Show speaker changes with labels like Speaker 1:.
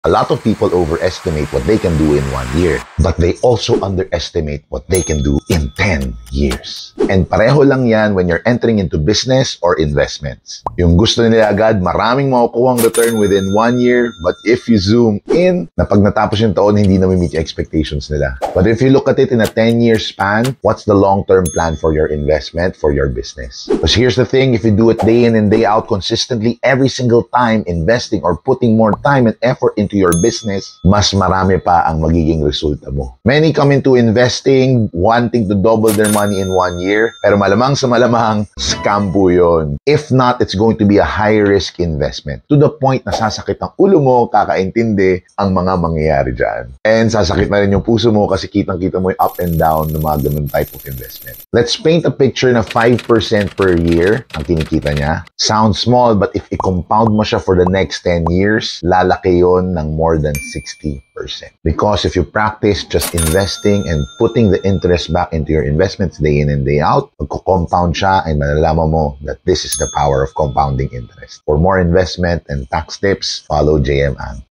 Speaker 1: A lot of people overestimate what they can do in 1 year, but they also underestimate what they can do in 10 years. And pareho lang yan when you're entering into business or investments. Yung gusto nila agad, maraming makukuhang return within 1 year, but if you zoom in, na pag natapos yung taon, hindi na meet yung expectations nila. But if you look at it in a 10-year span, what's the long-term plan for your investment, for your business? Because here's the thing, if you do it day in and day out consistently, every single time investing or putting more time and effort into your business, mas marami pa ang magiging resulta mo. Many come into investing wanting to double their money in 1 year, pero malamang sa malamang, scam po yun. If not, it's going to be a high-risk investment. To the point na sasakit ang ulo mo, kakaintindi ang mga mangyayari dyan. And sasakit na rin yung puso mo kasi kitang-kita mo yung up and down ng mga ganun type of investment. Let's paint a picture na 5% per year ang kinikita niya. Sounds small, but if i-compound mo siya for the next 10 years, lalaki yon ng more than 60%. Because if you practice just investing and putting the interest back into your investments day in and day out, magko-compound siya and malalaman mo that this is the power of compounding interest. For more investment and tax tips, follow JM Ang.